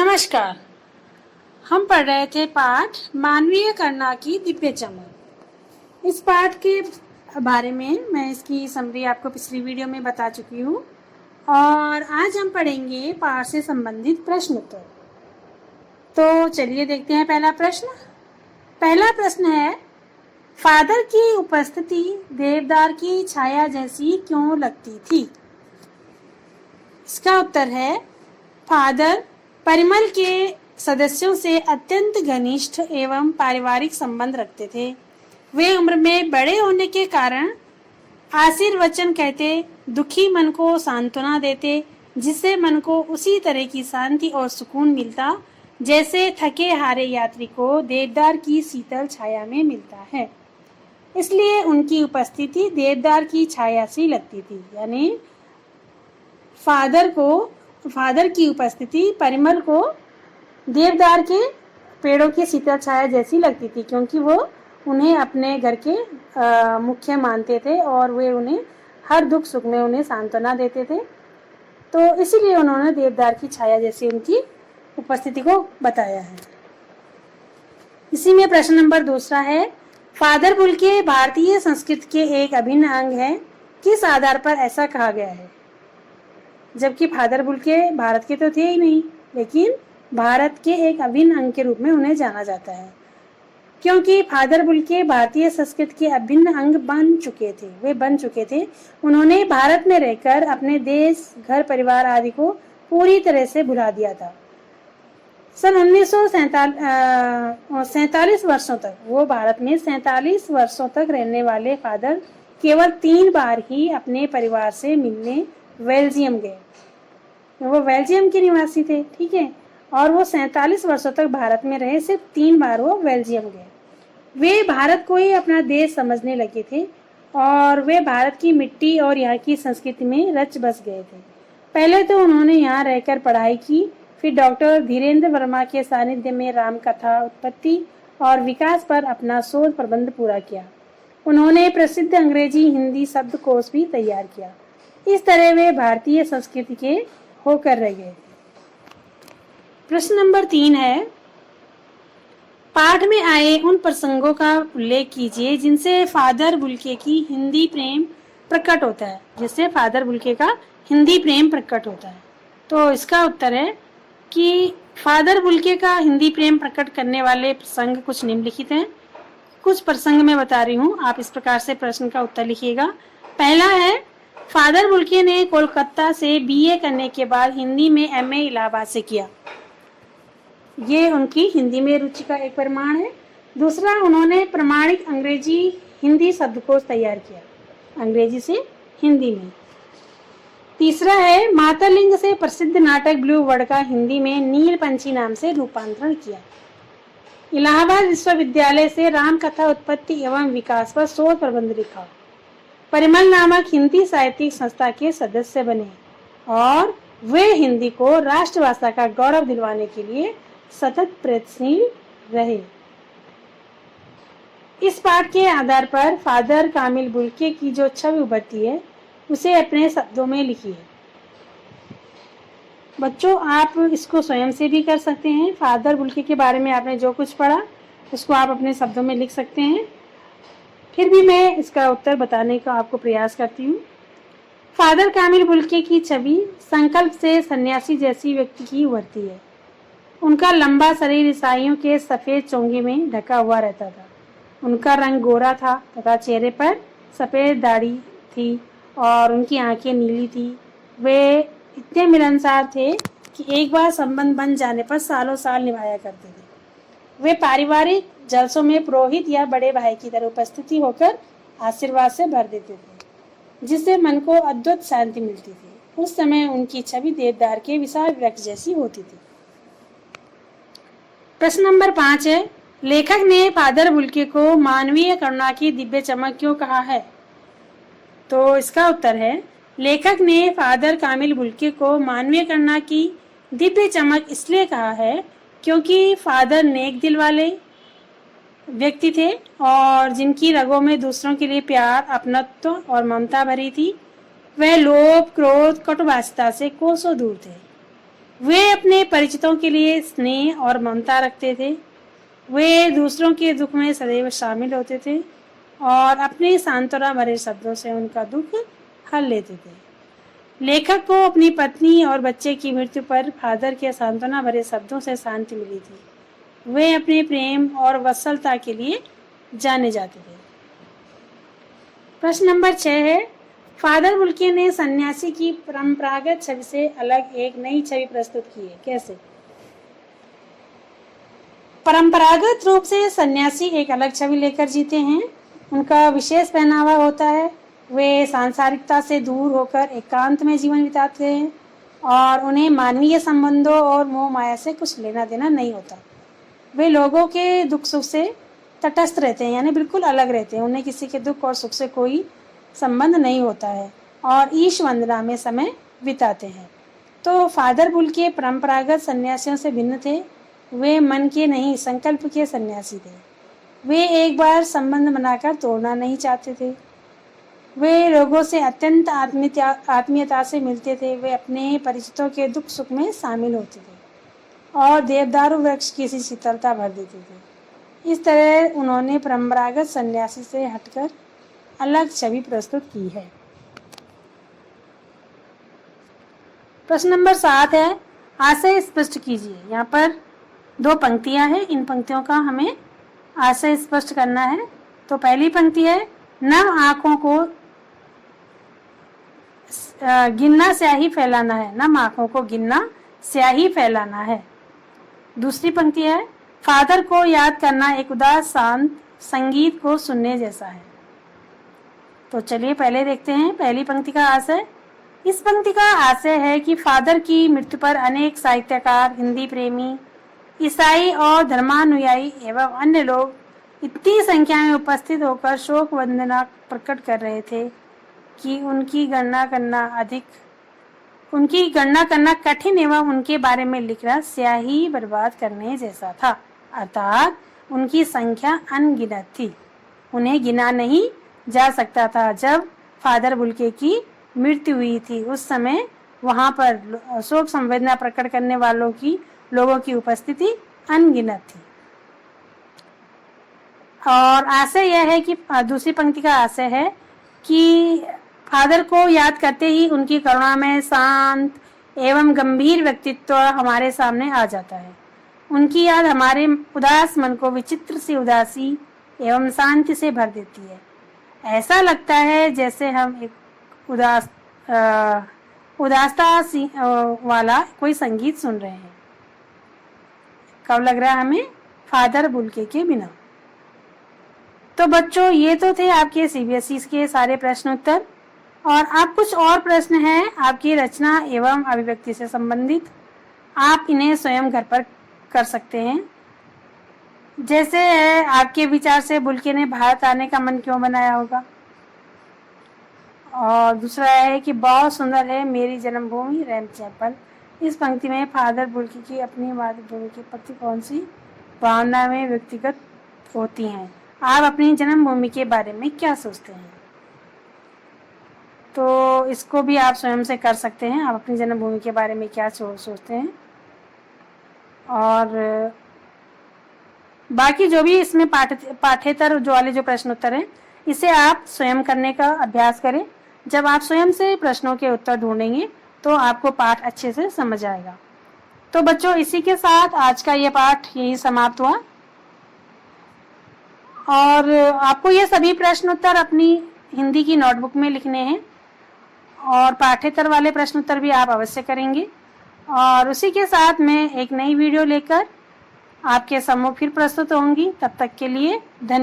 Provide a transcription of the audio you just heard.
नमस्कार। हम पढ़ रहे थे पाठ मानवीय करुणा की दिव्य चमक। इस पाठ के बारे में मैं इसकी समरी आपको पिछली वीडियो में बता चुकी हूँ और आज हम पढ़ेंगे पाठ से संबंधित प्रश्न उत्तर। तो चलिए देखते हैं पहला प्रश्न। पहला प्रश्न है, फादर की उपस्थिति देवदार की छाया जैसी क्यों लगती थी? इसका उत्तर है, फादर परिमल के सदस्यों से अत्यंत घनिष्ठ एवं पारिवारिक संबंध रखते थे। वे उम्र में बड़े होने के कारण आशीर्वचन कहते, दुखी मन को सांत्वना देते, जिससे मन को उसी तरह की शांति और सुकून मिलता जैसे थके हारे यात्री को देवदार की शीतल छाया में मिलता है। इसलिए उनकी उपस्थिति देवदार की छाया सी लगती थी। यानी फादर की उपस्थिति परिमल को देवदार के पेड़ों की शीतल छाया जैसी लगती थी, क्योंकि वो उन्हें अपने घर के मुख्य मानते थे और वे उन्हें हर दुख सुख में उन्हें सांत्वना देते थे। तो इसीलिए उन्होंने देवदार की छाया जैसी उनकी उपस्थिति को बताया है। इसी में प्रश्न नंबर दूसरा है, फादर बुल्के भारतीय संस्कृति के एक अभिन्न अंग है, किस आधार पर ऐसा कहा गया है? जबकि फादर बुल्के भारत के तो थे ही नहीं, लेकिन भारत के एक अभिन्न अंग के रूप में उन्हें जाना जाता है, क्योंकि फादर बुल्के भारतीय संस्कृति के अभिन्न अंग बन चुके थे। उन्होंने भारत में रहकर अपने देश, घर परिवार आदि को पूरी तरह से भुला दिया था। सन 1947 वर्षों तक वो भारत में 47 वर्षों तक रहने वाले फादर केवल 3 बार ही अपने परिवार से मिलने बेल्जियम गए। वो बेल्जियम के निवासी थे, ठीक है, और वो 47 वर्षों तक भारत में रहे, सिर्फ 3 बार वो बेल्जियम गए। वे भारत को ही अपना देश समझने लगे थे और वे भारत की मिट्टी और यहाँ की संस्कृति में रच बस गए थे। पहले तो उन्होंने यहाँ रहकर पढ़ाई की, फिर डॉक्टर धीरेन्द्र वर्मा के सानिध्य में राम कथा उत्पत्ति और विकास पर अपना शोध प्रबंध पूरा किया। उन्होंने प्रसिद्ध अंग्रेजी हिंदी शब्दकोश भी तैयार किया। इस तरह वे भारतीय संस्कृति के होकर रह गए। प्रश्न नंबर 3 है, पाठ में आए उन प्रसंगों का उल्लेख कीजिए जिनसे फादर बुल्के की हिंदी प्रेम प्रकट होता है। जिससे फादर बुल्के का हिंदी प्रेम प्रकट होता है। तो इसका उत्तर है कि फादर बुल्के का हिंदी प्रेम प्रकट करने वाले प्रसंग कुछ निम्नलिखित हैं। कुछ प्रसंग मैं बता रही हूँ, आप इस प्रकार से प्रश्न का उत्तर लिखिएगा। पहला है, फादर बुल्के ने कोलकाता से बीए करने के बाद हिंदी में एमए इलाहाबाद से किया। ये उनकी हिंदी में रुचि का एक प्रमाण है। दूसरा, उन्होंने प्रमाणिक अंग्रेजी हिंदी शब्दकोश तैयार किया, अंग्रेजी से हिंदी में। तीसरा है, मातरलिंग से प्रसिद्ध नाटक ब्लू वर्ड का हिंदी में नील पंछी नाम से रूपांतरण किया। इलाहाबाद विश्वविद्यालय से राम कथा उत्पत्ति एवं विकास पर शोध प्रबंध लिखा। परिमल नामक हिंदी साहित्यिक संस्था के सदस्य बने और वे हिंदी को राष्ट्रभाषा का गौरव दिलवाने के लिए सतत प्रयत्नशील रहे। इस पाठ के आधार पर फादर कामिल बुल्के की जो छवि उभरती है उसे अपने शब्दों में लिखिए। बच्चों, आप इसको स्वयं से भी कर सकते हैं। फादर बुल्के के बारे में आपने जो कुछ पढ़ा उसको आप अपने शब्दों में लिख सकते हैं। फिर भी मैं इसका उत्तर बताने का आपको प्रयास करती हूँ। फादर कामिल बुल्के की छवि संकल्प से सन्यासी जैसी व्यक्ति की उभरती है। उनका लंबा शरीर ईसाइयों के सफ़ेद चोंगे में ढका हुआ रहता था। उनका रंग गोरा था तथा चेहरे पर सफ़ेद दाढ़ी थी और उनकी आंखें नीली थी। वे इतने मिलनसार थे कि एक बार संबंध बन जाने पर सालों साल निभाया करते थे। वे पारिवारिक जलसों में पुरोहित या बड़े भाई की तरह उपस्थिति होकर आशीर्वाद से भर देते थे, जिससे मन को अद्भुत शांति मिलती थी। उस समय उनकी छवि देवदार के विशाल वृक्ष जैसी होती थी। प्रश्न नंबर 5 है, लेखक ने फादर बुल्के को मानवीय करुणा की दिव्य चमक क्यों कहा है? तो इसका उत्तर है, लेखक ने फादर कामिल बुल्के को मानवीय करुणा की दिव्य चमक इसलिए कहा है क्योंकि फादर नेक दिल वाले व्यक्ति थे और जिनकी रगों में दूसरों के लिए प्यार, अपनत्व और ममता भरी थी। वह लोभ, क्रोध, कटुभाषिता से कोसों दूर थे। वे अपने परिचितों के लिए स्नेह और ममता रखते थे। वे दूसरों के दुख में सदैव शामिल होते थे और अपने सांत्वना भरे शब्दों से उनका दुख हल लेते थे। लेखक को अपनी पत्नी और बच्चे की मृत्यु पर फादर के सांत्वना भरे शब्दों से शांति मिली थी। वे अपने प्रेम और वत्सलता के लिए जाने जाते थे। प्रश्न नंबर 6 है, फादर बुल्के ने सन्यासी की परंपरागत छवि से अलग एक नई छवि प्रस्तुत की है, कैसे? परंपरागत रूप से सन्यासी एक अलग छवि लेकर जीते हैं। उनका विशेष पहनावा होता है। वे सांसारिकता से दूर होकर एकांत में जीवन बिताते हैं और उन्हें मानवीय संबंधों और मोह माया से कुछ लेना देना नहीं होता। वे लोगों के दुख सुख से तटस्थ रहते हैं, यानी बिल्कुल अलग रहते हैं। उन्हें किसी के दुख और सुख से कोई संबंध नहीं होता है और ईश वंदना में समय बिताते हैं। तो फादर बुल्के परंपरागत सन्यासियों से भिन्न थे। वे मन के नहीं, संकल्प के सन्यासी थे। वे एक बार संबंध बनाकर तोड़ना नहीं चाहते थे। वे लोगों से अत्यंत आत्मीयता से मिलते थे। वे अपने परिचितों के दुख सुख में शामिल होते थे और देवदारू वृक्ष की सी शीतलता भर देते थे। इस तरह उन्होंने परंपरागत सन्यासी से हटकर अलग छवि प्रस्तुत की है। प्रश्न नंबर 7 है, आशय स्पष्ट कीजिए। यहाँ पर 2 पंक्तियां हैं। इन पंक्तियों का हमें आशय स्पष्ट करना है। तो पहली पंक्ति है, नम आंखों को गिनना स्याही फैलाना है। नम आंखों को गिनना स्याही फैलाना है। दूसरी पंक्ति है, फादर को याद करना एक उदास शांत संगीत को सुनने जैसा है। तो चलिए पहले देखते हैं पहली पंक्ति का आशय। इस पंक्ति का आशय है कि फादर की मृत्यु पर अनेक साहित्यकार, हिंदी प्रेमी, ईसाई और धर्मानुयायी एवं अन्य लोग इतनी संख्या में उपस्थित होकर शोक वंदना प्रकट कर रहे थे कि उनकी गणना करना कठिन एवं उनके बारे में लिखना स्याही बर्बाद करने जैसा था। अर्थात उनकी संख्या अनगिनत थी, उन्हें गिना नहीं जा सकता था। जब फादर बुल्के की मृत्यु हुई थी उस समय वहां पर शोक संवेदना प्रकट करने लोगों की उपस्थिति अनगिनत थी। और आशय यह है कि दूसरी पंक्ति का आशय है कि फादर को याद करते ही उनकी करुणा में शांत एवं गंभीर व्यक्तित्व हमारे सामने आ जाता है। उनकी याद हमारे उदास मन को विचित्र सी उदासी एवं शांति से भर देती है। ऐसा लगता है जैसे हम एक उदासता वाला कोई संगीत सुन रहे हैं। कब लग रहा है हमें? फादर बुल्के के बिना। तो बच्चों, ये तो थे आपके सीबीएसई के सारे प्रश्न उत्तर। और अब कुछ और प्रश्न हैं आपकी रचना एवं अभिव्यक्ति से संबंधित। आप इन्हें स्वयं घर पर कर सकते हैं। जैसे है, आपके विचार से बुल्के ने भारत आने का मन क्यों बनाया होगा? और दूसरा है कि बहुत सुंदर है मेरी जन्मभूमि रैम चैपल। इस पंक्ति में फादर बुल्के की अपनी मातृभूमि के प्रति कौन सी भावना में व्यक्तिगत होती हैं? आप अपनी जन्मभूमि के बारे में क्या सोचते हैं? तो इसको भी आप स्वयं से कर सकते हैं। आप अपनी जन्मभूमि के बारे में क्या सोचते हैं। और बाकी जो भी इसमें पाठ्येतर जो वाले जो प्रश्न उत्तर हैं, इसे आप स्वयं करने का अभ्यास करें। जब आप स्वयं से प्रश्नों के उत्तर ढूंढेंगे तो आपको पाठ अच्छे से समझ आएगा। तो बच्चों, इसी के साथ आज का ये पाठ यही समाप्त हुआ। और आपको ये सभी प्रश्न उत्तर अपनी हिंदी की नोटबुक में लिखने हैं और पाठ्येतर वाले प्रश्न उत्तर भी आप अवश्य करेंगे। और उसी के साथ मैं एक नई वीडियो लेकर आपके सम्मुख फिर प्रस्तुत होंगी। तब तक के लिए धन्यवाद।